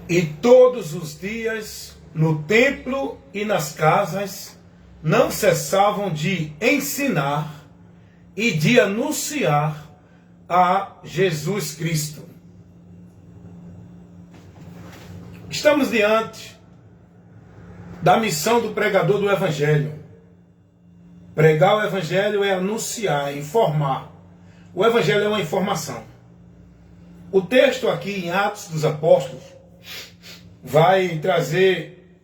E todos os dias, no templo e nas casas, não cessavam de ensinar e de anunciar a Jesus Cristo. Estamos diante da missão do pregador do Evangelho. Pregar o Evangelho é anunciar, é informar. O Evangelho é uma informação. O texto aqui em Atos dos Apóstolos vai trazer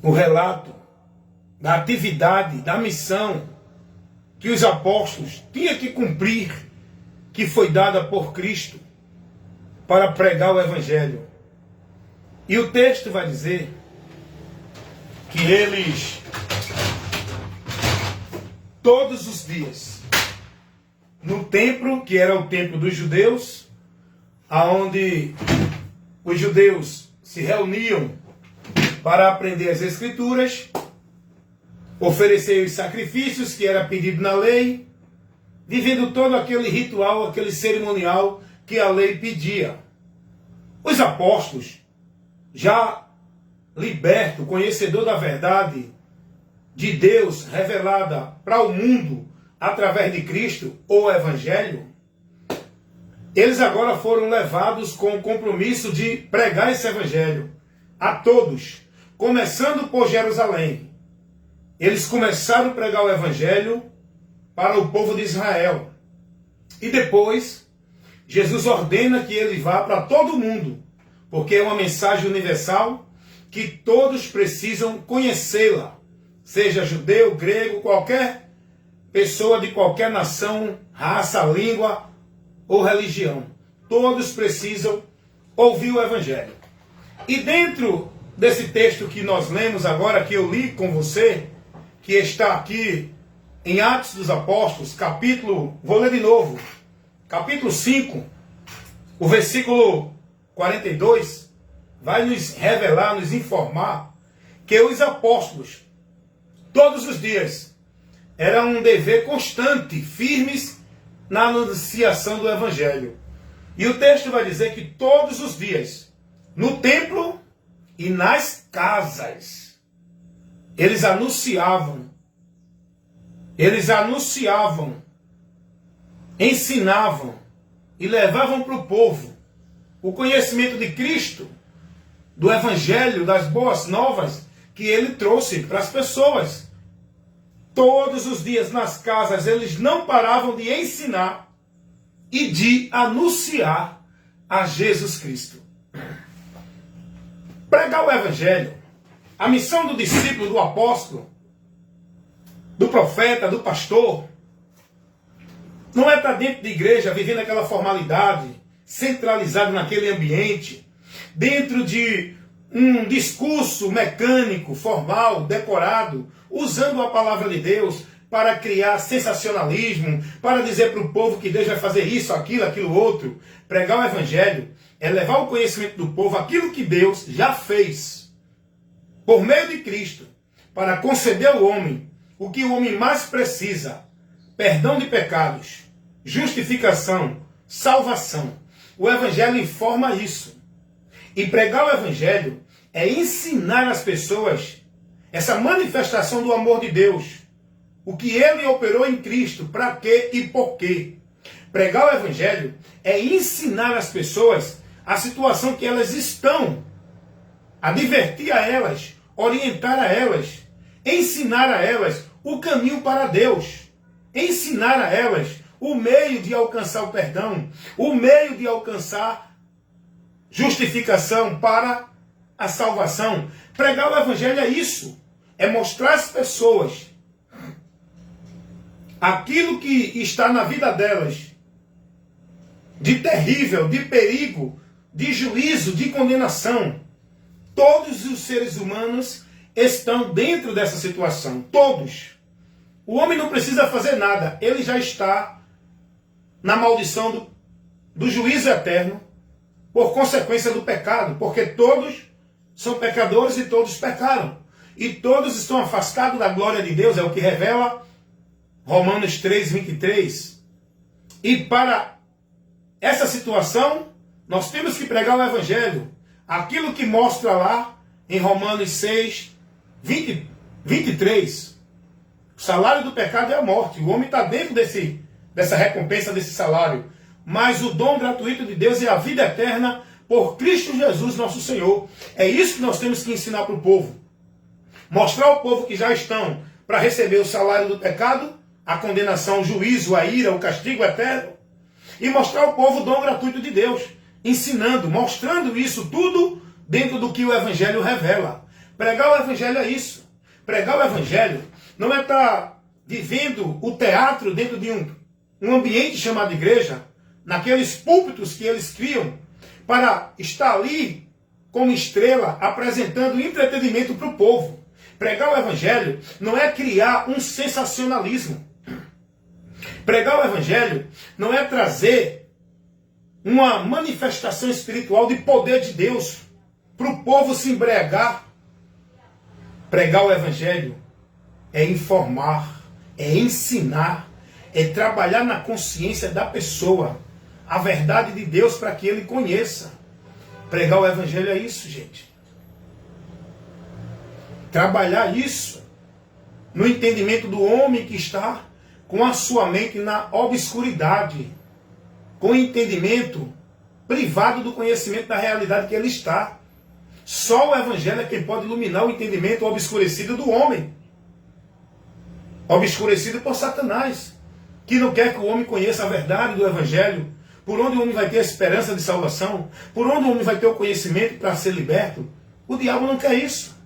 o relato da atividade, da missão que os apóstolos tinham que cumprir, que foi dada por Cristo para pregar o Evangelho. E o texto vai dizer que eles, todos os dias, no templo, que era o templo dos judeus, aonde os judeus se reuniam para aprender as Escrituras, oferecer os sacrifícios que era pedido na lei, vivendo todo aquele ritual, aquele cerimonial que a lei pedia. Os apóstolos, já liberto, conhecedor da verdade de Deus revelada para o mundo através de Cristo, ou Evangelho, eles agora foram levados com o compromisso de pregar esse Evangelho a todos, começando por Jerusalém. Eles começaram a pregar o Evangelho para o povo de Israel. E depois, Jesus ordena que ele vá para todo mundo, porque é uma mensagem universal que todos precisam conhecê-la, seja judeu, grego, qualquer pessoa de qualquer nação, raça, língua ou religião. Todos precisam ouvir o Evangelho. E dentro desse texto que nós lemos agora, que eu li com você, que está aqui em Atos dos Apóstolos, vou ler de novo, capítulo 5, o versículo 42, vai nos revelar, nos informar que os apóstolos, todos os dias, era um dever constante, firmes na anunciação do Evangelho. E o texto vai dizer que todos os dias, no templo e nas casas, eles anunciavam, ensinavam e levavam para o povo o conhecimento de Cristo, do Evangelho, das boas novas que ele trouxe para as pessoas. Todos os dias nas casas eles não paravam de ensinar e de anunciar a Jesus Cristo. Pregar o Evangelho, a missão do discípulo, do apóstolo, do profeta, do pastor, não é estar dentro de igreja, vivendo aquela formalidade, centralizado naquele ambiente, dentro de um discurso mecânico, formal, decorado, usando a palavra de Deus para criar sensacionalismo, para dizer para o povo que Deus vai fazer isso, aquilo outro. Pregar o Evangelho é levar o conhecimento do povo aquilo que Deus já fez, por meio de Cristo, para conceder ao homem o que o homem mais precisa: perdão de pecados, justificação, salvação. O Evangelho informa isso. E pregar o Evangelho é ensinar às pessoas essa manifestação do amor de Deus, o que ele operou em Cristo, para quê e por quê. Pregar o Evangelho é ensinar às pessoas a situação que elas estão, advertir a elas, orientar a elas, ensinar a elas o caminho para Deus, ensinar a elas o meio de alcançar o perdão, o meio de alcançar justificação para a salvação. Pregar o Evangelho é isso, é mostrar às pessoas aquilo que está na vida delas de terrível, de perigo, de juízo, de condenação. Todos os seres humanos estão dentro dessa situação, todos. O homem não precisa fazer nada, ele já está na maldição do juízo eterno, por consequência do pecado, porque todos são pecadores e todos pecaram. E todos estão afastados da glória de Deus, é o que revela Romanos 3, 23. E para essa situação, nós temos que pregar o Evangelho, aquilo que mostra lá em Romanos 6, 23. O salário do pecado é a morte. O homem está dentro dessa recompensa, desse salário. Mas o dom gratuito de Deus é a vida eterna por Cristo Jesus, nosso Senhor. É isso que nós temos que ensinar para o povo. Mostrar ao povo que já estão para receber o salário do pecado, a condenação, o juízo, a ira, o castigo eterno. E mostrar ao povo o dom gratuito de Deus. Ensinando, mostrando isso tudo dentro do que o Evangelho revela. Pregar o Evangelho é isso. Pregar o Evangelho não é estar vivendo o teatro dentro de um ambiente chamado igreja, naqueles púlpitos que eles criam, para estar ali como estrela, apresentando entretenimento para o povo. Pregar o Evangelho não é criar um sensacionalismo. Pregar o Evangelho não é trazer uma manifestação espiritual de poder de Deus para o povo se embriagar. Pregar o Evangelho é informar, é ensinar, é trabalhar na consciência da pessoa a verdade de Deus para que ele conheça. Pregar o Evangelho é isso, gente. Trabalhar isso no entendimento do homem que está com a sua mente na obscuridade, com o entendimento privado do conhecimento da realidade que ele está. Só o Evangelho é quem pode iluminar o entendimento obscurecido do homem. Obscurecido por Satanás, que não quer que o homem conheça a verdade do Evangelho, por onde o homem vai ter a esperança de salvação, por onde o homem vai ter o conhecimento para ser liberto. O diabo não quer isso.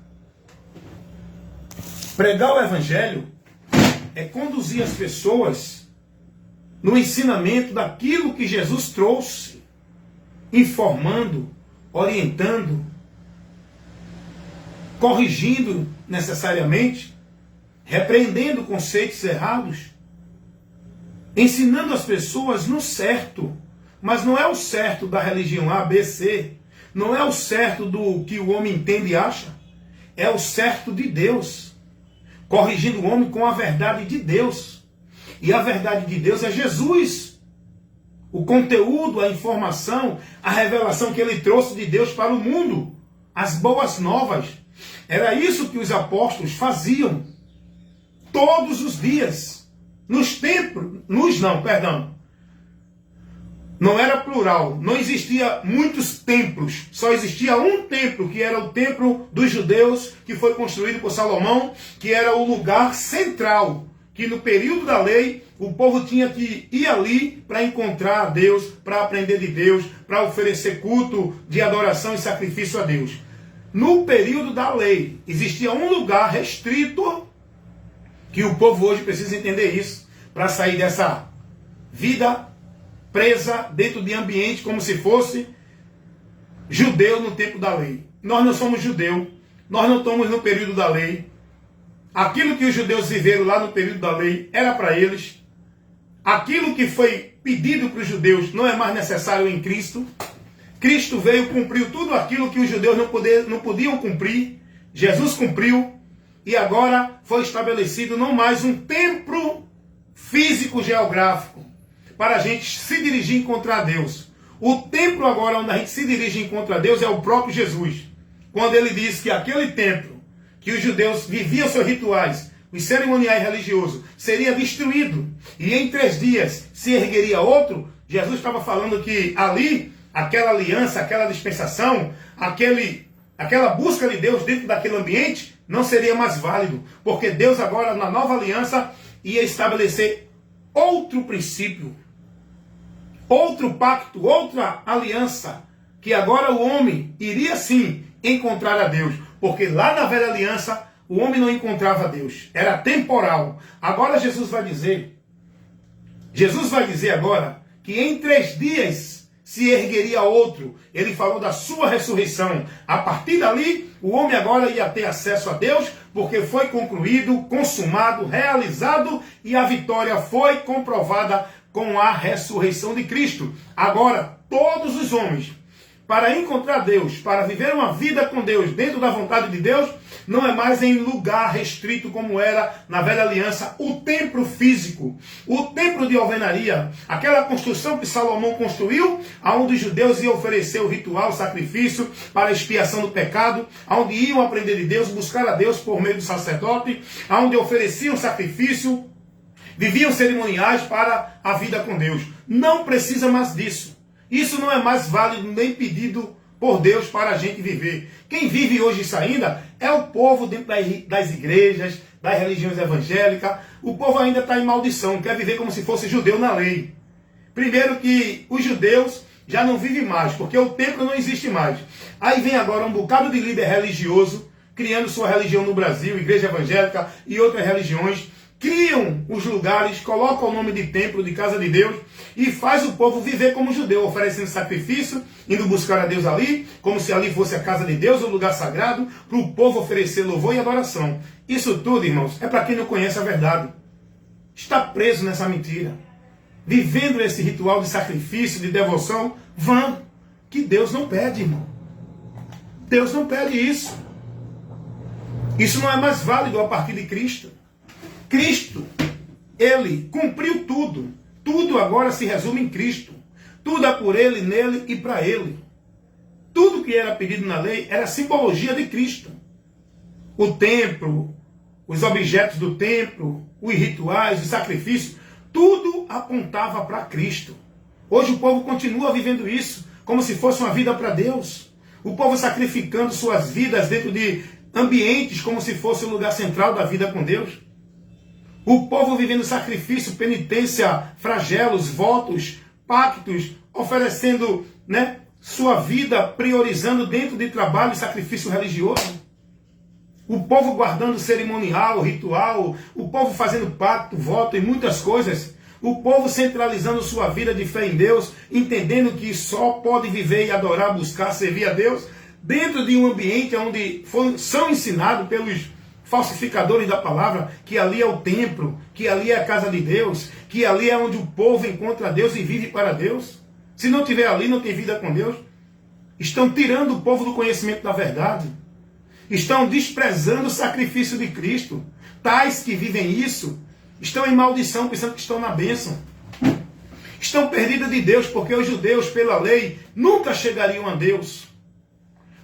Pregar o Evangelho é conduzir as pessoas no ensinamento daquilo que Jesus trouxe, informando, orientando, corrigindo necessariamente, repreendendo conceitos errados, ensinando as pessoas no certo, mas não é o certo da religião A, B, C, não é o certo do que o homem entende e acha, é o certo de Deus, corrigindo o homem com a verdade de Deus. E a verdade de Deus é Jesus. O conteúdo, a informação, a revelação que ele trouxe de Deus para o mundo. As boas novas. Era isso que os apóstolos faziam todos os dias. Não era plural. Não existia muitos templos. Só existia um templo, que era o templo dos judeus, que foi construído por Salomão, que era o lugar central, que no período da lei, o povo tinha que ir ali para encontrar a Deus, para aprender de Deus, para oferecer culto de adoração e sacrifício a Deus. No período da lei, existia um lugar restrito, que o povo hoje precisa entender isso, para sair dessa vida presa dentro de ambiente como se fosse judeu no tempo da lei. Nós não somos judeus, nós não estamos no período da lei. Aquilo que os judeus viveram lá no período da lei era para eles. Aquilo que foi pedido para os judeus não é mais necessário em Cristo. Cristo veio, cumpriu tudo aquilo que os judeus não podiam cumprir. Jesus cumpriu. E agora foi estabelecido não mais um templo físico geográfico para a gente se dirigir e encontrar Deus. O templo agora onde a gente se dirige e encontra Deus é o próprio Jesus. Quando ele diz que aquele templo que os judeus viviam seus rituais, os cerimoniais religiosos, seria destruído. E em 3 dias se ergueria outro. Jesus estava falando que ali, aquela aliança, aquela dispensação, aquela busca de Deus dentro daquele ambiente, não seria mais válido. Porque Deus agora, na nova aliança, ia estabelecer outro princípio, outro pacto, outra aliança, que agora o homem iria sim encontrar a Deus. Porque lá na velha aliança, o homem não encontrava Deus. Era temporal. Agora Jesus vai dizer agora que em 3 dias se ergueria outro. Ele falou da sua ressurreição. A partir dali, o homem agora ia ter acesso a Deus, porque foi concluído, consumado, realizado, e a vitória foi comprovada com a ressurreição de Cristo. Agora, todos os homens, para encontrar Deus, para viver uma vida com Deus, dentro da vontade de Deus, não é mais em lugar restrito como era na velha aliança, o templo físico, o templo de alvenaria, aquela construção que Salomão construiu, aonde os judeus iam oferecer o ritual, o sacrifício para a expiação do pecado, aonde iam aprender de Deus, buscar a Deus por meio do sacerdote, aonde ofereciam sacrifício, viviam cerimoniais para a vida com Deus. Não precisa mais disso. Isso não é mais válido nem pedido por Deus para a gente viver. Quem vive hoje isso ainda é o povo dentro das igrejas, das religiões evangélicas. O povo ainda está em maldição, quer viver como se fosse judeu na lei. Primeiro que os judeus já não vivem mais, porque o templo não existe mais. Aí vem agora um bocado de líder religioso, criando sua religião no Brasil, igreja evangélica e outras religiões, criam os lugares, colocam o nome de templo, de casa de Deus, e faz o povo viver como judeu, oferecendo sacrifício, indo buscar a Deus ali, como se ali fosse a casa de Deus, o lugar sagrado, para o povo oferecer louvor e adoração. Isso tudo, irmãos, é para quem não conhece a verdade. Está preso nessa mentira, vivendo esse ritual de sacrifício, de devoção, vã, que Deus não pede, irmão. Deus não pede isso. Isso não é mais válido a partir de Cristo. Cristo, Ele cumpriu tudo. Tudo agora se resume em Cristo. Tudo é por Ele, nele e para Ele. Tudo que era pedido na lei era simbologia de Cristo. O templo, os objetos do templo, os rituais, os sacrifícios, tudo apontava para Cristo. Hoje o povo continua vivendo isso, como se fosse uma vida para Deus. O povo sacrificando suas vidas dentro de ambientes como se fosse o lugar central da vida com Deus. O povo vivendo sacrifício, penitência, flagelos, votos, pactos, oferecendo, sua vida, priorizando dentro de trabalho e sacrifício religioso. O povo guardando cerimonial, ritual, o povo fazendo pacto, voto e muitas coisas. O povo centralizando sua vida de fé em Deus, entendendo que só pode viver e adorar, buscar, servir a Deus, dentro de um ambiente onde são ensinados pelos falsificadores da palavra, que ali é o templo, que ali é a casa de Deus, que ali é onde o povo encontra Deus e vive para Deus. Se não tiver ali, não tem vida com Deus. Estão tirando o povo do conhecimento da verdade. Estão desprezando o sacrifício de Cristo. Tais que vivem isso, estão em maldição, pensando que estão na bênção. Estão perdidos de Deus, porque os judeus, pela lei, nunca chegariam a Deus.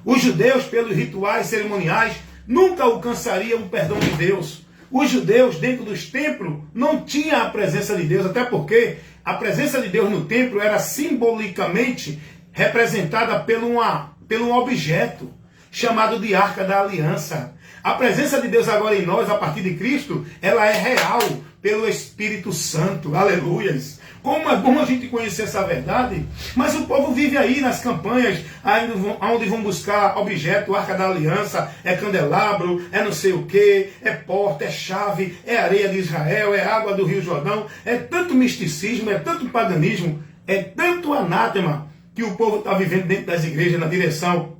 Os judeus, pelos rituais cerimoniais, nunca alcançariam o perdão de Deus. Os judeus, dentro dos templos, não tinham a presença de Deus, até porque a presença de Deus no templo era simbolicamente representada pelo um objeto chamado de Arca da Aliança. A presença de Deus agora em nós, a partir de Cristo, ela é real pelo Espírito Santo. Aleluias! Como é bom a gente conhecer essa verdade, mas o povo vive aí nas campanhas, onde vão buscar objeto, Arca da Aliança, é candelabro, é não sei o que, é porta, é chave, é areia de Israel, é água do Rio Jordão, é tanto misticismo, é tanto paganismo, é tanto anátema que o povo está vivendo dentro das igrejas na direção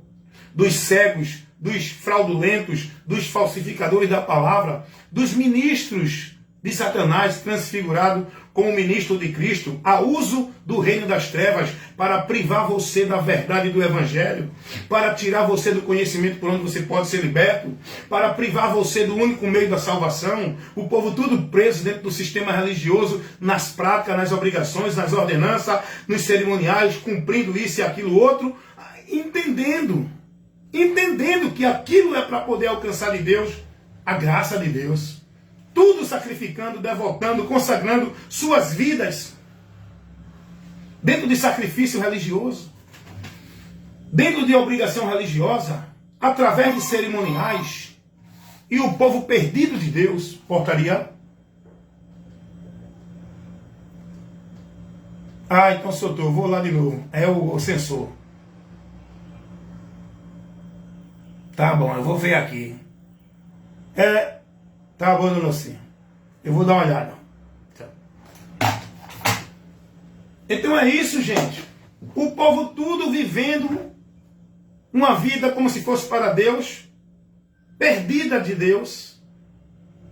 dos cegos, dos fraudulentos, dos falsificadores da palavra, dos ministros de Satanás transfigurado como ministro de Cristo, a uso do reino das trevas para privar você da verdade do Evangelho, para tirar você do conhecimento por onde você pode ser liberto, para privar você do único meio da salvação. O povo tudo preso dentro do sistema religioso, nas práticas, nas obrigações, nas ordenanças, nos cerimoniais, cumprindo isso e aquilo outro, entendendo que aquilo é para poder alcançar de Deus a graça de Deus. Tudo sacrificando, devotando, consagrando suas vidas dentro de sacrifício religioso, dentro de obrigação religiosa, através de cerimoniais, e o povo perdido de Deus, portaria. Então soltou, vou lá de novo, é o sensor. Tá bom, eu vou ver aqui. Tá bom, dona Lucinha. Eu vou dar uma olhada. Então é isso, gente. O povo tudo vivendo uma vida como se fosse para Deus, perdida de Deus,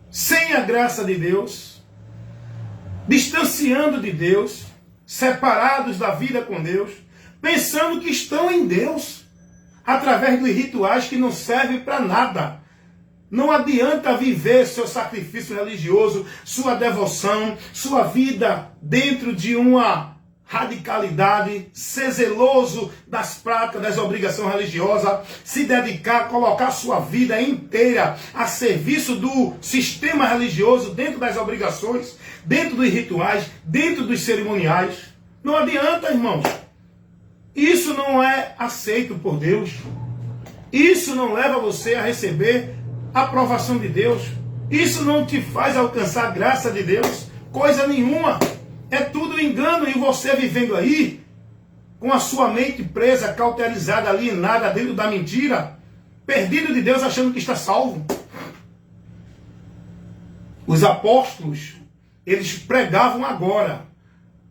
sem a graça de Deus, distanciando de Deus, separados da vida com Deus, pensando que estão em Deus, através dos rituais que não servem para nada. Não adianta viver seu sacrifício religioso, sua devoção, sua vida dentro de uma radicalidade, ser zeloso das práticas, das obrigações religiosas, se dedicar, colocar sua vida inteira a serviço do sistema religioso, dentro das obrigações, dentro dos rituais, dentro dos cerimoniais. Não adianta, irmãos. Isso não é aceito por Deus. Isso não leva você a receber a aprovação de Deus. Isso não te faz alcançar a graça de Deus. Coisa nenhuma. É tudo engano, e você vivendo aí, com a sua mente presa, cauterizada, alienada dentro da mentira, perdido de Deus, achando que está salvo. Os apóstolos, eles pregavam agora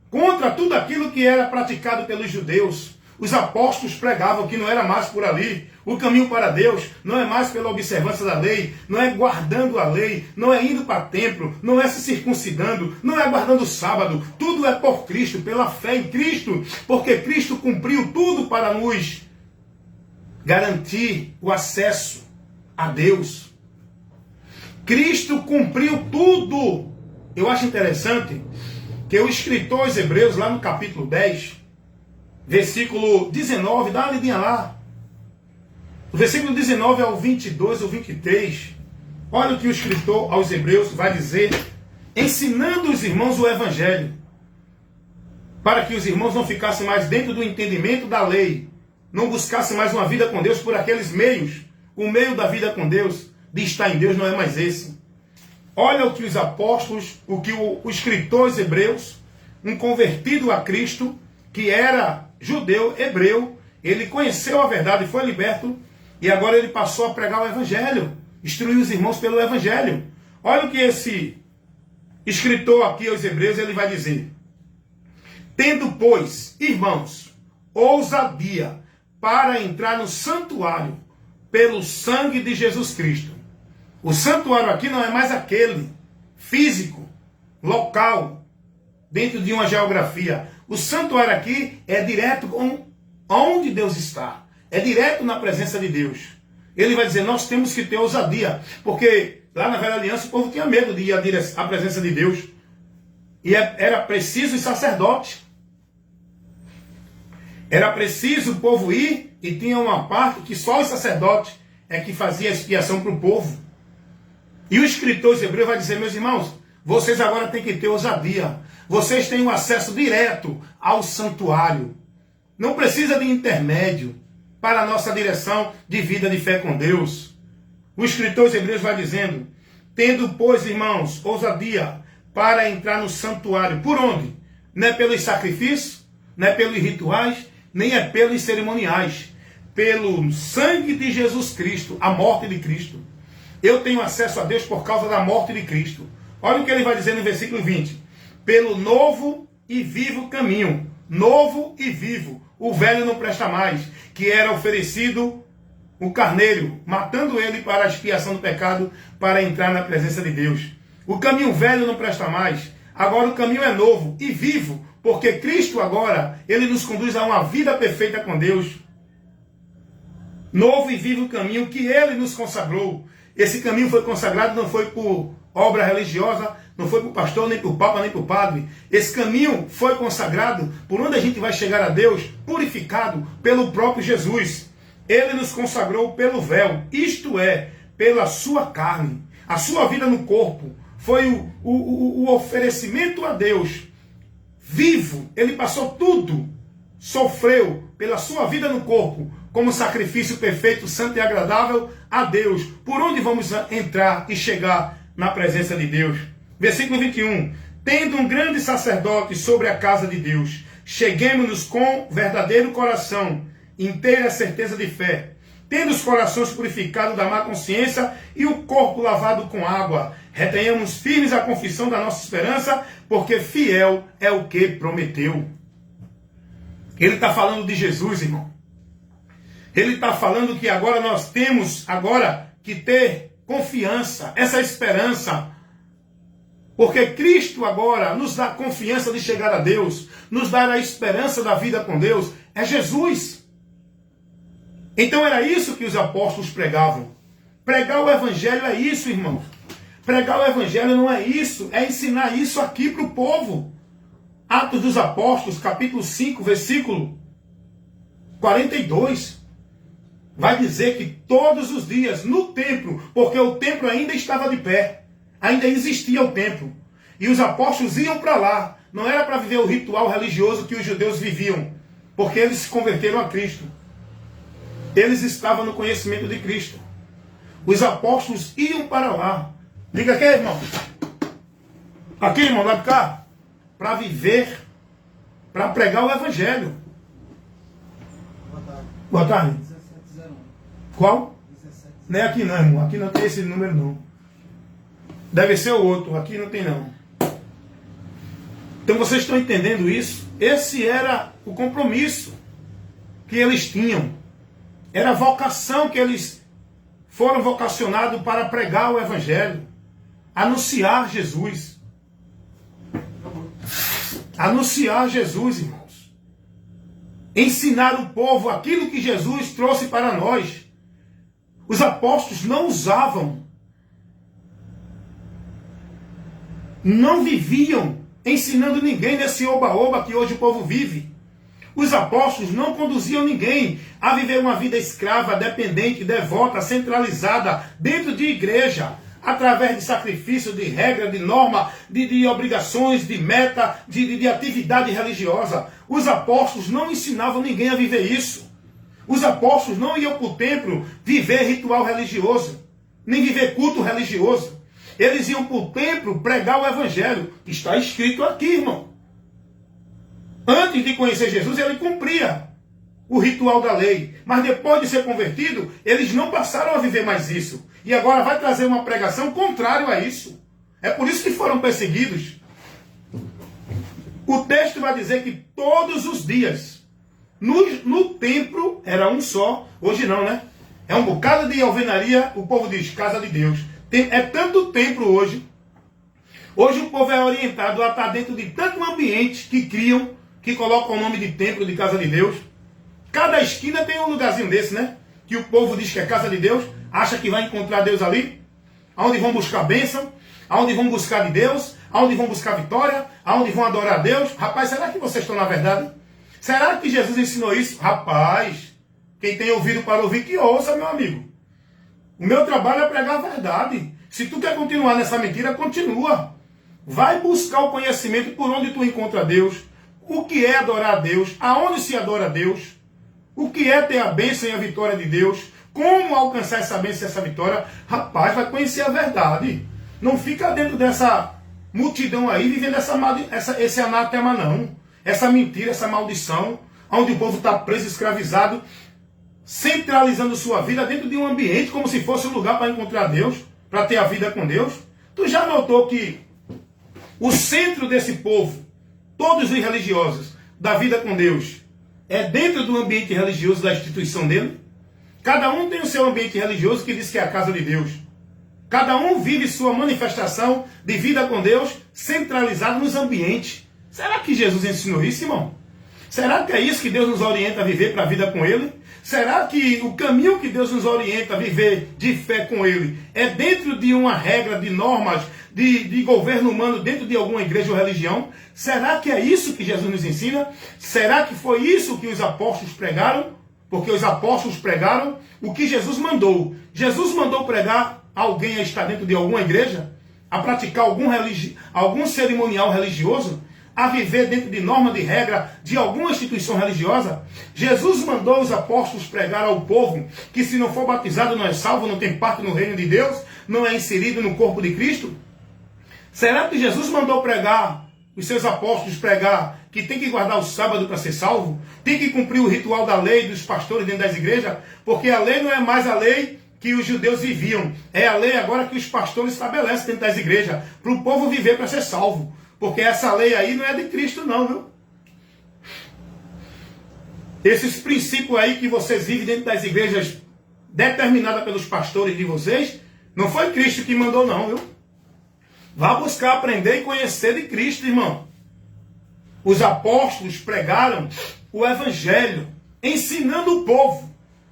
contra tudo aquilo que era praticado pelos judeus. Os apóstolos pregavam que não era mais por ali. O caminho para Deus não é mais pela observância da lei, não é guardando a lei, não é indo para o templo, não é se circuncidando, não é guardando o sábado. Tudo é por Cristo, pela fé em Cristo, porque Cristo cumpriu tudo para nos garantir o acesso a Deus. Cristo cumpriu tudo. Eu acho interessante que o escritor aos Hebreus, lá no capítulo 10, versículo 19, dá uma lidinha lá. Do versículo 19 ao 22 ou 23, olha o que o escritor aos Hebreus vai dizer, ensinando os irmãos o Evangelho, para que os irmãos não ficassem mais dentro do entendimento da lei, não buscassem mais uma vida com Deus por aqueles meios. O meio da vida com Deus, de estar em Deus, não é mais esse. Olha o que os apóstolos, o que o escritor aos Hebreus, um convertido a Cristo, que era judeu, hebreu, ele conheceu a verdade e foi liberto, e agora ele passou a pregar o Evangelho, instruir os irmãos pelo Evangelho. Olha o que esse escritor aqui aos Hebreus, ele vai dizer. Tendo, pois, irmãos, ousadia para entrar no santuário pelo sangue de Jesus Cristo. O santuário aqui não é mais aquele físico, local, dentro de uma geografia. O santuário aqui é direto com onde Deus está. É direto na presença de Deus. Ele vai dizer, nós temos que ter ousadia. Porque lá na velha aliança o povo tinha medo de ir à presença de Deus. E era preciso os sacerdotes. Era preciso o povo ir, e tinha uma parte que só os sacerdotes é que fazia a expiação para o povo. E o escritor hebreu vai dizer, meus irmãos, vocês agora têm que ter ousadia. Vocês têm um acesso direto ao santuário. Não precisa de intermédio para a nossa direção de vida de fé com Deus. O escritor Hebreus vai dizendo, tendo, pois, irmãos, ousadia para entrar no santuário. Por onde? Não é pelos sacrifícios, não é pelos rituais, nem é pelos cerimoniais. Pelo sangue de Jesus Cristo, a morte de Cristo. Eu tenho acesso a Deus por causa da morte de Cristo. Olha o que ele vai dizer no versículo 20. Pelo novo e vivo caminho. Novo e vivo. O velho não presta mais. Que era oferecido o carneiro, matando ele para a expiação do pecado, para entrar na presença de Deus. O caminho velho não presta mais. Agora o caminho é novo e vivo. Porque Cristo agora, ele nos conduz a uma vida perfeita com Deus. Novo e vivo caminho que ele nos consagrou. Esse caminho foi consagrado, não foi por obra religiosa, não foi por pastor, nem por papa, nem por padre. Esse caminho foi consagrado por onde a gente vai chegar a Deus, purificado pelo próprio Jesus. Ele nos consagrou pelo véu, isto é, pela sua carne. A sua vida no corpo foi o oferecimento a Deus. Vivo, ele passou tudo, sofreu pela sua vida no corpo, como sacrifício perfeito, santo e agradável a Deus. Por onde vamos entrar e chegar na presença de Deus? Versículo 21. Tendo um grande sacerdote sobre a casa de Deus, cheguemos-nos com verdadeiro coração, inteira certeza de fé, tendo os corações purificados da má consciência e o corpo lavado com água. Retenhamos firmes a confissão da nossa esperança, porque fiel é o que prometeu. Ele está falando de Jesus, irmão. Ele está falando que agora nós temos que ter confiança, essa esperança. Porque Cristo agora nos dá confiança de chegar a Deus, nos dá a esperança da vida com Deus. é Jesus. Então era isso que os apóstolos pregavam. Pregar o evangelho é isso, irmão. Pregar o evangelho não é isso, é ensinar isso aqui para o povo. Atos dos Apóstolos, capítulo 5, versículo 42. Vai dizer que todos os dias no templo, porque o templo ainda estava de pé, ainda existia o templo, e os apóstolos iam para lá, não era para viver o ritual religioso que os judeus viviam, porque eles se converteram a Cristo. Eles estavam no conhecimento de Cristo. Os apóstolos iam para lá. Liga aqui, irmão. Aqui, irmão, lá de cá. Para viver, para pregar o evangelho. Boa tarde. Boa tarde. 1701. Qual? 1701. Não é aqui não, irmão. Aqui não tem esse número não. Deve ser o outro. Aqui não tem não. Então vocês estão entendendo isso? Esse era o compromisso que eles tinham. Era a vocação que eles foram vocacionados para pregar o evangelho. Anunciar Jesus. Anunciar Jesus, irmãos. Ensinar o povo aquilo que Jesus trouxe para nós. Os apóstolos não usavam, não viviam ensinando ninguém nesse oba-oba que hoje o povo vive. Os apóstolos não conduziam ninguém a viver uma vida escrava, dependente, devota, centralizada, dentro de igreja, através de sacrifício, de regra, de norma, de obrigações, de meta, de atividade religiosa. Os apóstolos não ensinavam ninguém a viver isso. Os apóstolos não iam para o templo viver ritual religioso, nem viver culto religioso. Eles iam para o templo pregar o evangelho. Está escrito aqui, irmão. Antes de conhecer Jesus, ele cumpria o ritual da lei. Mas depois de ser convertido, eles não passaram a viver mais isso. E agora vai trazer uma pregação contrária a isso. É por isso que foram perseguidos. O texto vai dizer que todos os dias, no templo, era um só. Hoje não, né? É um bocado de alvenaria, o povo diz, casa de Deus. É tanto templo hoje. Hoje o povo é orientado a estar dentro de tanto ambiente que criam, que colocam o nome de templo, de casa de Deus. Cada esquina tem um lugarzinho desse, né? Que o povo diz que é casa de Deus, acha que vai encontrar Deus ali. Aonde vão buscar bênção, aonde vão buscar de Deus, aonde vão buscar vitória, aonde vão adorar a Deus. Rapaz, será que vocês estão na verdade? Será que Jesus ensinou isso? Rapaz, quem tem ouvido para ouvir, que ouça, meu amigo. O meu trabalho é pregar a verdade. Se tu quer continuar nessa mentira, continua. Vai buscar o conhecimento por onde tu encontra Deus. O que é adorar a Deus? Aonde se adora a Deus? O que é ter a bênção e a vitória de Deus? Como alcançar essa bênção e essa vitória? Rapaz, vai conhecer a verdade. Não fica dentro dessa multidão aí, vivendo esse anátema não. Essa mentira, essa maldição, onde o povo está preso, escravizado, centralizando sua vida dentro de um ambiente como se fosse um lugar para encontrar Deus, para ter a vida com Deus. Tu já notou que o centro desse povo, todos os religiosos, da vida com Deus, é dentro do ambiente religioso da instituição dele? Cada um tem o seu ambiente religioso que diz que é a casa de Deus. Cada um vive sua manifestação de vida com Deus centralizado nos ambientes. Será que Jesus ensinou isso, irmão? Será que é isso que Deus nos orienta a viver para a vida com Ele? Será que o caminho que Deus nos orienta a viver de fé com Ele é dentro de uma regra, de normas, de governo humano, dentro de alguma igreja ou religião? Será que é isso que Jesus nos ensina? Será que foi isso que os apóstolos pregaram? Porque os apóstolos pregaram o que Jesus mandou. Jesus mandou pregar alguém a estar dentro de alguma igreja? A praticar algum cerimonial religioso? A viver dentro de norma, de regra, de alguma instituição religiosa? Jesus mandou os apóstolos pregar ao povo que se não for batizado não é salvo, não tem parte no reino de Deus, não é inserido no corpo de Cristo? Será que Jesus mandou pregar, os seus apóstolos pregar, que tem que guardar o sábado para ser salvo? Tem que cumprir o ritual da lei dos pastores dentro das igrejas? Porque a lei não é mais a lei que os judeus viviam. É a lei agora que os pastores estabelecem dentro das igrejas, para o povo viver para ser salvo. Porque essa lei aí não é de Cristo não, viu? Esses princípios aí que vocês vivem dentro das igrejas, determinadas pelos pastores de vocês, não foi Cristo que mandou não, viu? Vá buscar aprender e conhecer de Cristo, irmão. Os apóstolos pregaram o evangelho, ensinando o povo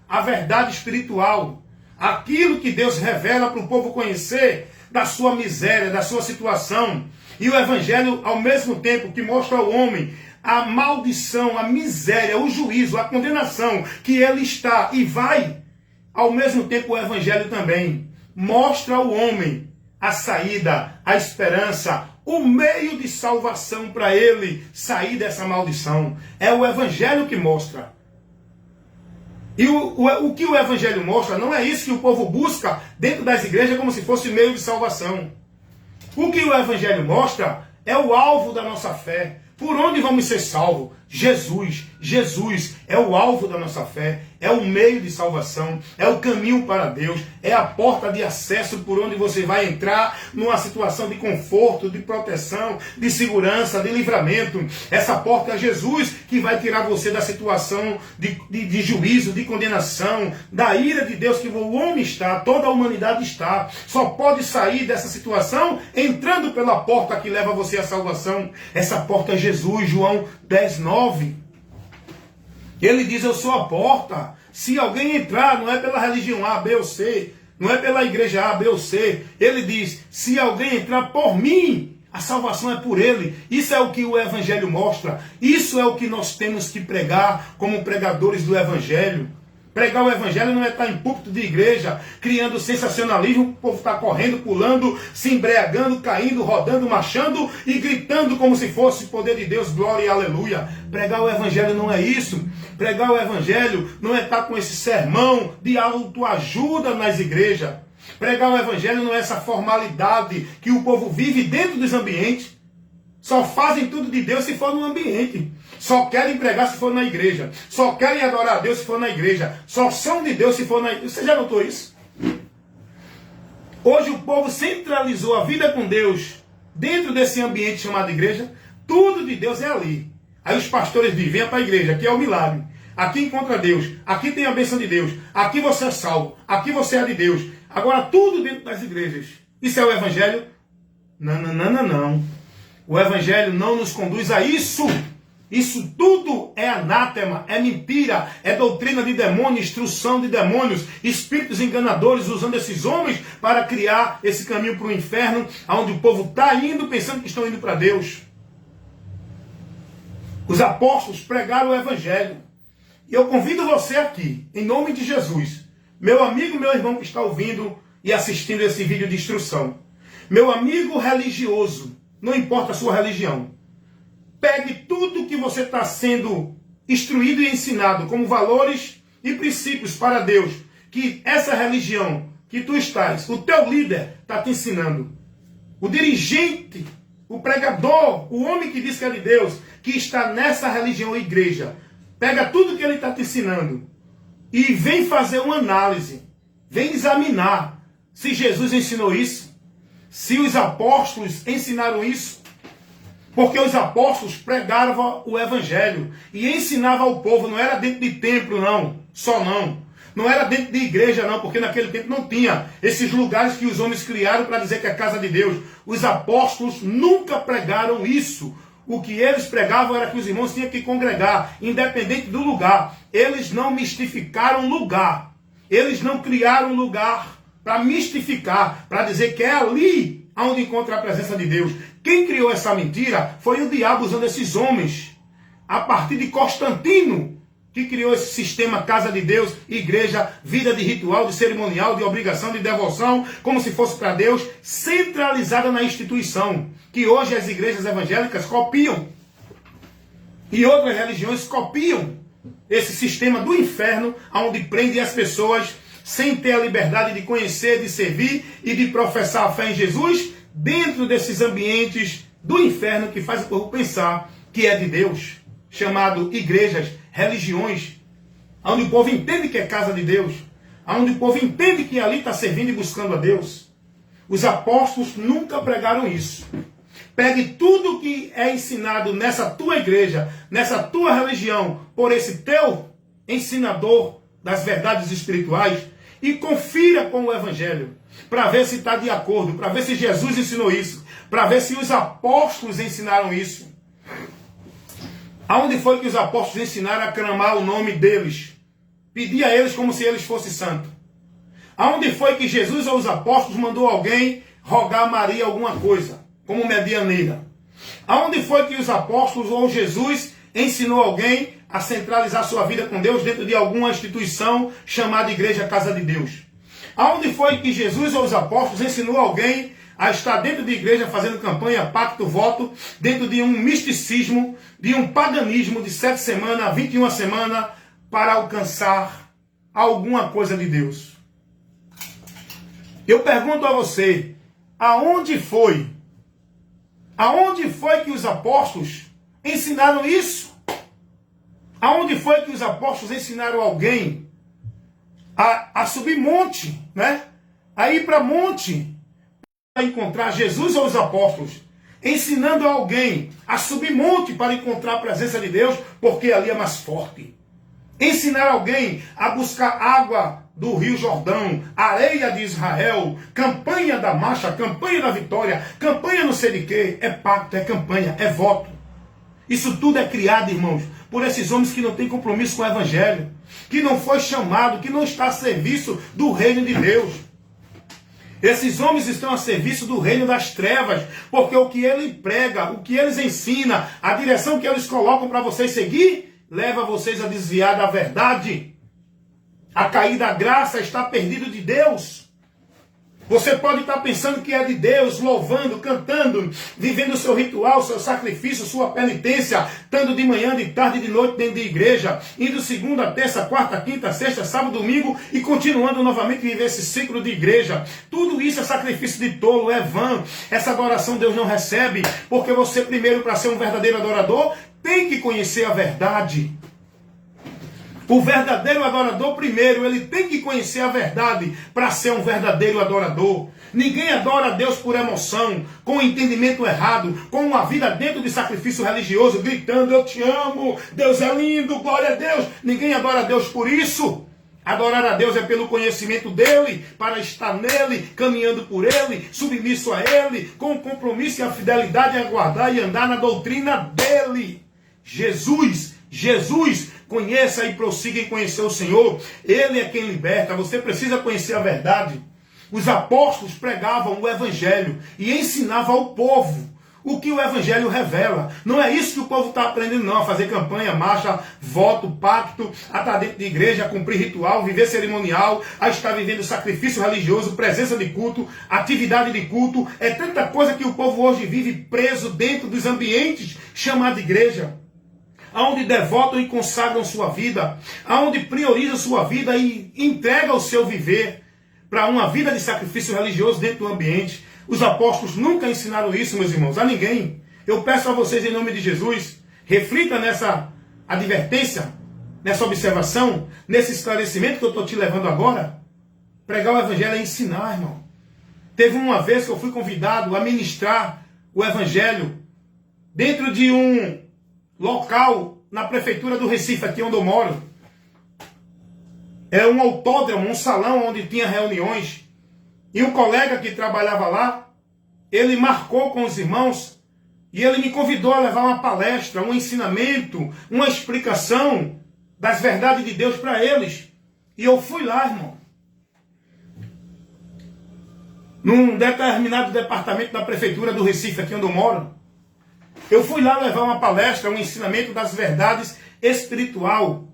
a verdade espiritual, aquilo que Deus revela para o povo conhecer da sua miséria, da sua situação. E o evangelho, ao mesmo tempo que mostra ao homem a maldição, a miséria, o juízo, a condenação que ele está e vai, ao mesmo tempo o evangelho também mostra ao homem a saída, a esperança, o meio de salvação para ele sair dessa maldição. É o evangelho que mostra. E o que o evangelho mostra não é isso que o povo busca dentro das igrejas como se fosse meio de salvação. O que o evangelho mostra é o alvo da nossa fé. Por onde vamos ser salvos? Jesus. Jesus é o alvo da nossa fé, é o meio de salvação, é o caminho para Deus, é a porta de acesso por onde você vai entrar numa situação de conforto, de proteção, de segurança, de livramento. Essa porta é Jesus que vai tirar você da situação de juízo, de condenação, da ira de Deus que o homem está, toda a humanidade está. Só pode sair dessa situação entrando pela porta que leva você à salvação. Essa porta é Jesus, João 10:9. Ele diz: eu sou a porta. Se alguém entrar, não é pela religião A, B ou C, não é pela igreja A, B ou C. Ele diz: se alguém entrar por mim, a salvação é por ele. Isso é o que o evangelho mostra. Isso é o que nós temos que pregar como pregadores do evangelho. Pregar o evangelho não é estar em púlpito de igreja, criando sensacionalismo, o povo está correndo, pulando, se embriagando, caindo, rodando, marchando e gritando como se fosse o poder de Deus, glória e aleluia. Pregar o evangelho não é isso. Pregar o evangelho não é estar com esse sermão de autoajuda nas igrejas. Pregar o evangelho não é essa formalidade que o povo vive dentro dos ambientes. Só fazem tudo de Deus se for no ambiente. Só querem pregar se for na igreja. Só querem adorar a Deus se for na igreja. Só são de Deus se for na igreja. Você já notou isso? Hoje o povo centralizou a vida com Deus dentro desse ambiente chamado igreja. Tudo de Deus é ali. Aí os pastores dizem: venha para a igreja, aqui é o milagre. Aqui encontra Deus. Aqui tem a bênção de Deus. Aqui você é salvo. Aqui você é de Deus. Agora tudo dentro das igrejas. Isso é o evangelho? Não. O evangelho não nos conduz a isso. Isso tudo é anátema, é mentira, é doutrina de demônio, instrução de demônios, espíritos enganadores usando esses homens para criar esse caminho para o inferno, onde o povo está indo pensando que estão indo para Deus. Os apóstolos pregaram o evangelho. E eu convido você aqui, em nome de Jesus, meu amigo, meu irmão que está ouvindo e assistindo esse vídeo de instrução, meu amigo religioso, não importa a sua religião, pegue tudo que você está sendo instruído e ensinado como valores e princípios para Deus, que essa religião que tu estás, o teu líder está te ensinando. O dirigente, o pregador, o homem que diz que é de Deus, que está nessa religião ou igreja, pega tudo que ele está te ensinando e vem fazer uma análise, vem examinar se Jesus ensinou isso, se os apóstolos ensinaram isso. Porque os apóstolos pregavam o evangelho e ensinavam ao povo. Não era dentro de templo, não. Só não. Não era dentro de igreja, não. Porque naquele tempo não tinha esses lugares que os homens criaram para dizer que é a casa de Deus. Os apóstolos nunca pregaram isso. O que eles pregavam era que os irmãos tinham que congregar, independente do lugar. Eles não mistificaram lugar. Eles não criaram lugar para mistificar, para dizer que é ali onde encontra a presença de Deus. Quem criou essa mentira foi o diabo usando esses homens. A partir de Constantino, que criou esse sistema casa de Deus, igreja, vida de ritual, de cerimonial, de obrigação, de devoção, como se fosse para Deus, centralizada na instituição, que hoje as igrejas evangélicas copiam. E outras religiões copiam esse sistema do inferno, onde prende as pessoas sem ter a liberdade de conhecer, de servir e de professar a fé em Jesus, dentro desses ambientes do inferno que faz o povo pensar que é de Deus, chamado igrejas, religiões, onde o povo entende que é casa de Deus, onde o povo entende que ali está servindo e buscando a Deus. Os apóstolos nunca pregaram isso. Pegue tudo que é ensinado nessa tua igreja, nessa tua religião, por esse teu ensinador das verdades espirituais, e confira com o evangelho, para ver se está de acordo, para ver se Jesus ensinou isso, para ver se os apóstolos ensinaram isso. Aonde foi que os apóstolos ensinaram a clamar o nome deles? Pedir a eles como se eles fossem santos. Aonde foi que Jesus ou os apóstolos mandou alguém rogar a Maria alguma coisa, como medianeira? Aonde foi que os apóstolos ou Jesus ensinou alguém a centralizar sua vida com Deus dentro de alguma instituição chamada Igreja Casa de Deus? Aonde foi que Jesus ou os apóstolos ensinou alguém a estar dentro de igreja fazendo campanha, pacto, voto, dentro de um misticismo, de um paganismo de 7 semanas, 21 semanas, para alcançar alguma coisa de Deus? Eu pergunto a você, aonde foi que os apóstolos ensinaram isso? Aonde foi que os apóstolos ensinaram alguém a subir monte, né? A ir para monte, para encontrar Jesus ou os apóstolos, ensinando alguém a subir monte para encontrar a presença de Deus, porque ali é mais forte. Ensinar alguém a buscar água do Rio Jordão, areia de Israel, campanha da marcha, campanha da vitória, campanha não sei de quê, é pacto, é campanha, é voto. Isso tudo é criado, irmãos, por esses homens que não têm compromisso com o Evangelho, que não foi chamado, que não está a serviço do reino de Deus. Esses homens estão a serviço do reino das trevas, porque o que ele prega, o que eles ensinam, a direção que eles colocam para vocês seguir, leva vocês a desviar da verdade. A cair da graça, está perdido de Deus. Você pode estar pensando que é de Deus, louvando, cantando, vivendo o seu ritual, seu sacrifício, sua penitência, estando de manhã, de tarde, de noite dentro de igreja, indo segunda, terça, quarta, quinta, sexta, sábado, domingo e continuando novamente a viver esse ciclo de igreja. Tudo isso é sacrifício de tolo, é vã. Essa adoração Deus não recebe, porque você primeiro, para ser um verdadeiro adorador, tem que conhecer a verdade. O verdadeiro adorador, primeiro, ele tem que conhecer a verdade para ser um verdadeiro adorador. Ninguém adora a Deus por emoção, com entendimento errado, com uma vida dentro de sacrifício religioso, gritando, eu te amo, Deus é lindo, glória a Deus. Ninguém adora a Deus por isso. Adorar a Deus é pelo conhecimento dele, para estar nele, caminhando por ele, submisso a ele, com o compromisso e a fidelidade em aguardar e andar na doutrina dele. Jesus, conheça e prossiga em conhecer o Senhor. Ele é quem liberta. Você precisa conhecer a verdade. Os apóstolos pregavam o Evangelho e ensinavam ao povo o que o Evangelho revela. Não é isso que o povo está aprendendo, não. A fazer campanha, marcha, voto, pacto, a estar dentro de igreja, a cumprir ritual, viver cerimonial, a estar vivendo sacrifício religioso, presença de culto, atividade de culto. É tanta coisa que o povo hoje vive preso dentro dos ambientes chamados de igreja, aonde devotam e consagram sua vida, aonde priorizam sua vida e entregam o seu viver para uma vida de sacrifício religioso dentro do ambiente. Os apóstolos nunca ensinaram isso, meus irmãos, a ninguém. Eu peço a vocês, em nome de Jesus, reflita nessa advertência, nessa observação, nesse esclarecimento que eu estou te levando agora. Pregar o Evangelho é ensinar, irmão. Teve uma vez que eu fui convidado a ministrar o Evangelho dentro de um local na prefeitura do Recife, aqui onde eu moro. É um autódromo, um salão onde tinha reuniões. E um colega que trabalhava lá, ele marcou com os irmãos e ele me convidou a levar uma palestra, um ensinamento, uma explicação das verdades de Deus para eles. E eu fui lá, irmão. Num determinado departamento da prefeitura do Recife, aqui onde eu moro. Eu fui lá levar uma palestra, um ensinamento das verdades espiritual,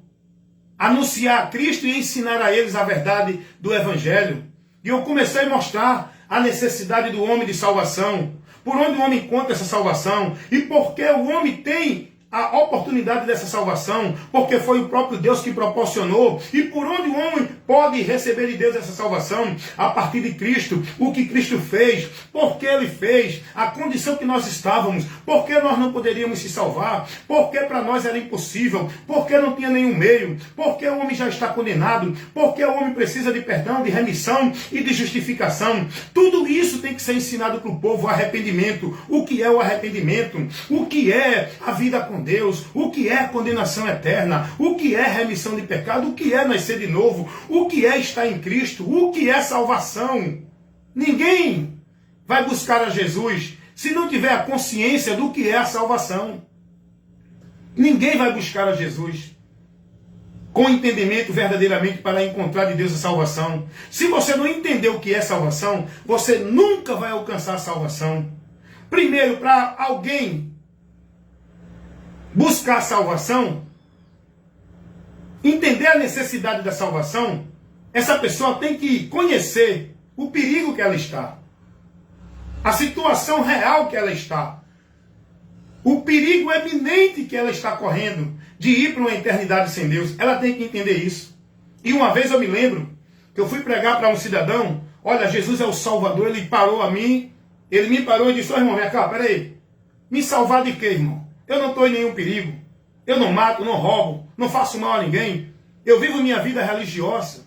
anunciar a Cristo e ensinar a eles a verdade do Evangelho. E eu comecei a mostrar a necessidade do homem de salvação, por onde o homem encontra essa salvação e por que o homem tem a oportunidade dessa salvação, porque foi o próprio Deus que proporcionou, e por onde o homem pode receber de Deus essa salvação, a partir de Cristo, o que Cristo fez, por que Ele fez, a condição que nós estávamos, por que nós não poderíamos se salvar, por que para nós era impossível, por que não tinha nenhum meio, por que o homem já está condenado, por que o homem precisa de perdão, de remissão e de justificação. Tudo isso tem que ser ensinado para o povo, o arrependimento, o que é o arrependimento, o que é a vida com Deus, o que é condenação eterna, o que é remissão de pecado, o que é nascer de novo, o que é estar em Cristo, o que é salvação. Ninguém vai buscar a Jesus se não tiver a consciência do que é a salvação. Ninguém vai buscar a Jesus com entendimento verdadeiramente para encontrar de Deus a salvação. Se você não entender o que é salvação, você nunca vai alcançar a salvação. Primeiro, para alguém buscar a salvação, entender a necessidade da salvação, essa pessoa tem que conhecer o perigo que ela está, a situação real que ela está, o perigo eminente que ela está correndo de ir para uma eternidade sem Deus. Ela tem que entender isso. E uma vez eu me lembro que eu fui pregar para um cidadão: olha, Jesus é o Salvador. Ele parou a mim, ele me parou e disse: ô irmão, vem cá, peraí, me salvar de quê, irmão? Eu não estou em nenhum perigo, eu não mato, não roubo, não faço mal a ninguém, eu vivo minha vida religiosa,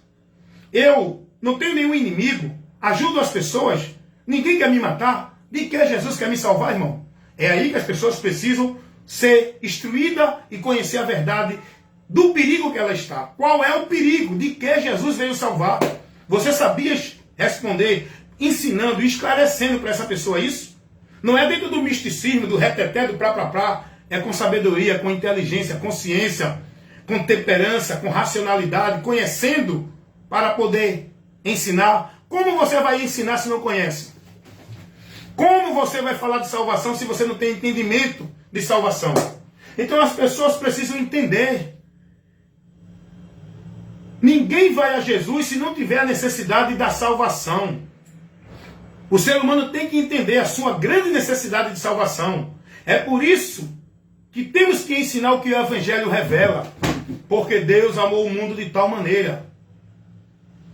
eu não tenho nenhum inimigo, ajudo as pessoas, ninguém quer me matar. De que Jesus quer me salvar, irmão? É aí que as pessoas precisam ser instruídas e conhecer a verdade do perigo que ela está. Qual é o perigo? De que Jesus veio salvar? Você sabia responder ensinando, esclarecendo para essa pessoa isso? Não é dentro do misticismo, do reteté, do plá. É com sabedoria, com inteligência, com ciência, com temperança, com racionalidade, conhecendo para poder ensinar. Como você vai ensinar se não conhece? Como você vai falar de salvação se você não tem entendimento de salvação? Então as pessoas precisam entender. Ninguém vai a Jesus se não tiver a necessidade da salvação. O ser humano tem que entender a sua grande necessidade de salvação. É por isso que temos que ensinar o que o Evangelho revela. Porque Deus amou o mundo de tal maneira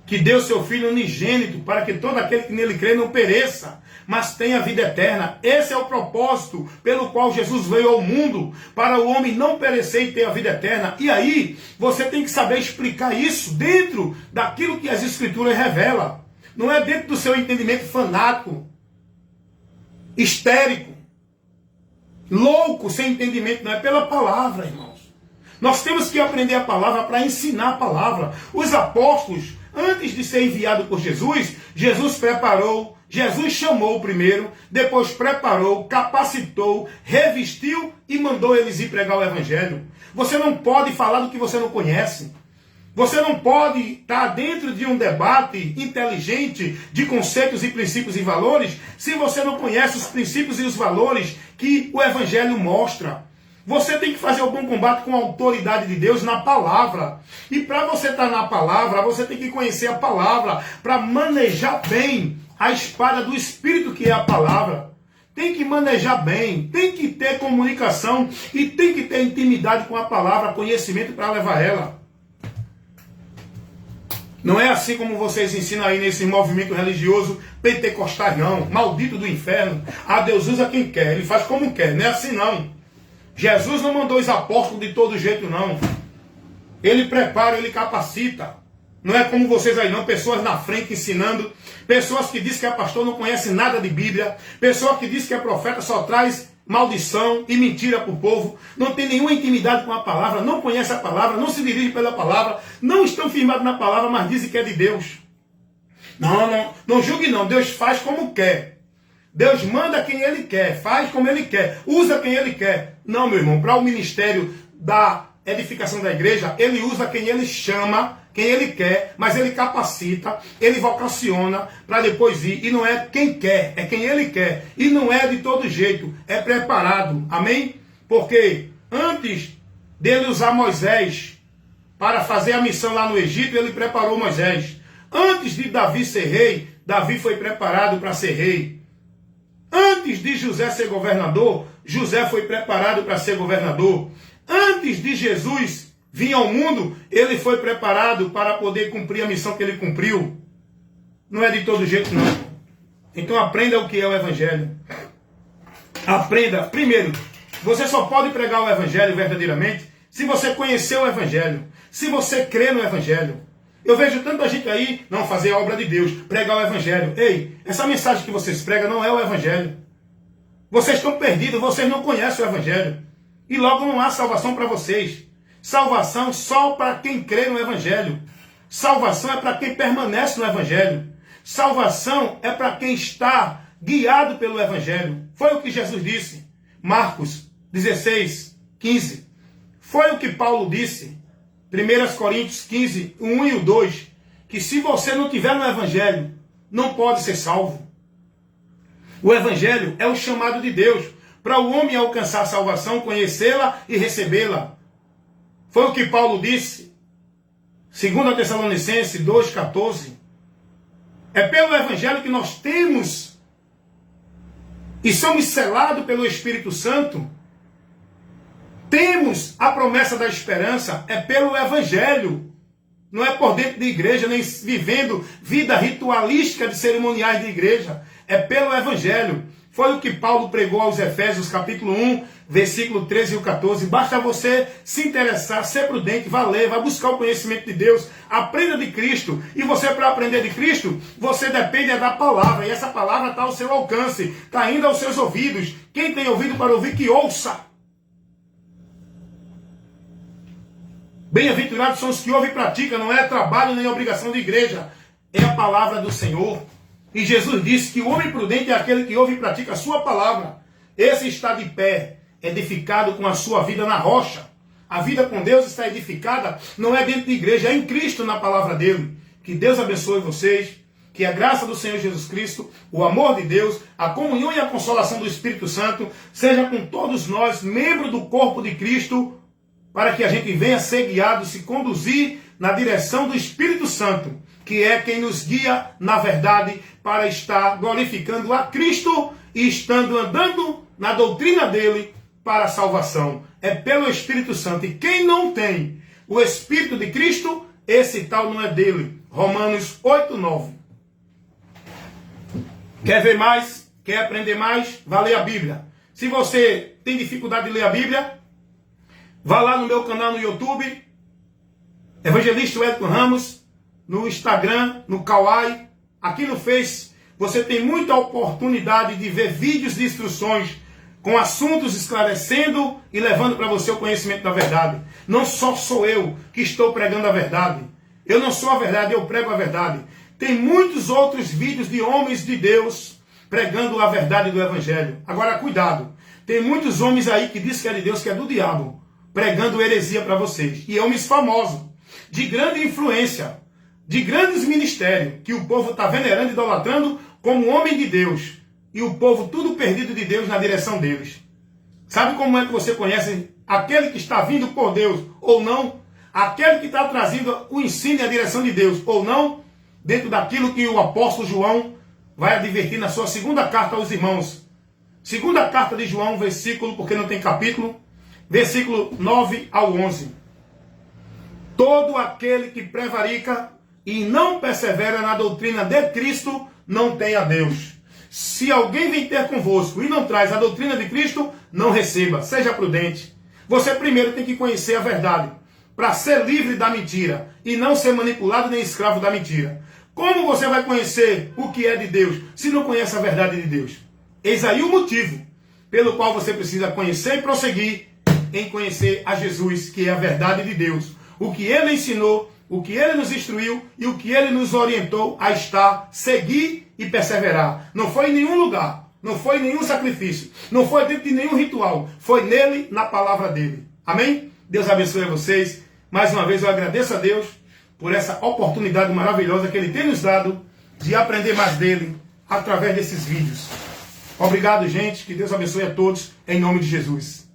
que deu seu Filho unigênito para que todo aquele que nele crê não pereça, mas tenha vida eterna. Esse é o propósito pelo qual Jesus veio ao mundo, para o homem não perecer e ter a vida eterna. E aí, você tem que saber explicar isso dentro daquilo que as Escrituras revelam. Não é dentro do seu entendimento fanático, histérico, louco, sem entendimento. Não é pela palavra, irmãos. Nós temos que aprender a palavra para ensinar a palavra. Os apóstolos, antes de ser enviado por Jesus, Jesus preparou, Jesus chamou primeiro, depois preparou, capacitou, revestiu e mandou eles ir pregar o Evangelho. Você não pode falar do que você não conhece. Você não pode estar dentro de um debate inteligente de conceitos e princípios e valores se você não conhece os princípios e os valores que o Evangelho mostra. Você tem que fazer o bom combate com a autoridade de Deus na palavra. E para você estar na palavra, você tem que conhecer a palavra para manejar bem a espada do Espírito, que é a palavra. Tem que manejar bem, tem que ter comunicação e tem que ter intimidade com a palavra, conhecimento para levar ela. Não é assim como vocês ensinam aí nesse movimento religioso pentecostal, não. Maldito do inferno. Ah, Deus usa quem quer, ele faz como quer. Não é assim, não. Jesus não mandou os apóstolos de todo jeito, não. Ele prepara, ele capacita. Não é como vocês aí, não. Pessoas na frente ensinando. Pessoas que dizem que é pastor, não conhece nada de Bíblia. Pessoas que dizem que é profeta, só traz maldição e mentira para o povo. Não tem nenhuma intimidade com a palavra. Não conhece a palavra, não se dirige pela palavra. Não estão firmados na palavra, mas dizem que é de Deus. Não julgue não. Deus faz como quer. Deus manda quem Ele quer, faz como Ele quer, usa quem Ele quer. Não, meu irmão, para o ministério da edificação da igreja, Ele usa quem Ele chama, quem Ele quer, mas Ele capacita, Ele vocaciona para depois ir. E não é quem quer, é quem Ele quer. E não é de todo jeito, é preparado. Amém? Porque antes dele usar Moisés para fazer a missão lá no Egito, Ele preparou Moisés. Antes de Davi ser rei, Davi foi preparado para ser rei. Antes de José ser governador, José foi preparado para ser governador. Antes de Jesus vir ao mundo, ele foi preparado para poder cumprir a missão que ele cumpriu. Não é de todo jeito, não. Então aprenda o que é o Evangelho. Aprenda. Primeiro, você só pode pregar o Evangelho verdadeiramente se você conhecer o Evangelho. Se você crê no Evangelho. Eu vejo tanta gente aí, não fazer a obra de Deus, pregar o Evangelho. Ei, essa mensagem que vocês pregam não é o Evangelho. Vocês estão perdidos, vocês não conhecem o Evangelho. E logo não há salvação para vocês. Salvação só para quem crê no Evangelho. Salvação é para quem permanece no Evangelho. Salvação é para quem está guiado pelo Evangelho. Foi o que Jesus disse. Marcos 16, 15. Foi o que Paulo disse, 1 Coríntios 15, 1 e 2, que se você não tiver no Evangelho, não pode ser salvo. O Evangelho é o chamado de Deus para o homem alcançar a salvação, conhecê-la e recebê-la. Foi o que Paulo disse, 2 Tessalonicenses 2,14. É pelo Evangelho que nós temos e somos selados pelo Espírito Santo. Temos a promessa da esperança, é pelo Evangelho. Não é por dentro de igreja, nem vivendo vida ritualística de cerimoniais de igreja. É pelo Evangelho. Foi o que Paulo pregou aos Efésios, capítulo 1, versículo 13 e 14. Basta você se interessar, ser prudente, vá ler, vá buscar o conhecimento de Deus, aprenda de Cristo. E você, para aprender de Cristo, você depende da palavra. E essa palavra está ao seu alcance, está indo aos seus ouvidos. Quem tem ouvido para ouvir, que ouça. Bem-aventurados são os que ouvem e praticam, não é trabalho nem obrigação de igreja, é a palavra do Senhor. E Jesus disse que o homem prudente é aquele que ouve e pratica a sua palavra. Esse está de pé, edificado com a sua vida na rocha. A vida com Deus está edificada, não é dentro de igreja, é em Cristo, na palavra dele. Que Deus abençoe vocês, que a graça do Senhor Jesus Cristo, o amor de Deus, a comunhão e a consolação do Espírito Santo, seja com todos nós, membros do corpo de Cristo, para que a gente venha ser guiado, se conduzir na direção do Espírito Santo, que é quem nos guia na verdade para estar glorificando a Cristo e estando andando na doutrina dele para a salvação. É pelo Espírito Santo. E quem não tem o Espírito de Cristo, esse tal não é dele. Romanos 8, 9. Quer ver mais? Quer aprender mais? Vá ler a Bíblia. Se você tem dificuldade de ler a Bíblia, vá lá no meu canal no YouTube, Evangelista Wellington Ramos, no Instagram, no Kawaii, aqui no Face. Você tem muita oportunidade de ver vídeos de instruções com assuntos esclarecendo e levando para você o conhecimento da verdade. Não só sou eu que estou pregando a verdade. Eu não sou a verdade, eu prego a verdade. Tem muitos outros vídeos de homens de Deus pregando a verdade do Evangelho. Agora, cuidado. Tem muitos homens aí que dizem que é de Deus, que é do diabo, pregando heresia para vocês. E homens famosos, de grande influência, de grandes ministérios, que o povo está venerando e idolatrando como homem de Deus. E o povo tudo perdido de Deus na direção deles. Sabe como é que você conhece aquele que está vindo por Deus ou não? Aquele que está trazendo o ensino e a direção de Deus ou não? Dentro daquilo que o apóstolo João vai advertir na sua segunda carta aos irmãos. Segunda carta de João, versículo, porque não tem capítulo, versículo 9 ao 11. Todo aquele que prevarica e não persevera na doutrina de Cristo, não tem a Deus. Se alguém vem ter convosco e não traz a doutrina de Cristo, não receba. Seja prudente. Você primeiro tem que conhecer a verdade, para ser livre da mentira e não ser manipulado nem escravo da mentira. Como você vai conhecer o que é de Deus se não conhece a verdade de Deus? Eis aí o motivo pelo qual você precisa conhecer e prosseguir em conhecer a Jesus, que é a verdade de Deus. O que ele ensinou, o que ele nos instruiu e o que ele nos orientou a estar, seguir e perseverar. Não foi em nenhum lugar, não foi em nenhum sacrifício, não foi dentro de nenhum ritual, foi nele, na palavra dele. Amém? Deus abençoe a vocês. Mais uma vez eu agradeço a Deus por essa oportunidade maravilhosa que ele tem nos dado de aprender mais dele através desses vídeos. Obrigado, gente. Que Deus abençoe a todos, em nome de Jesus.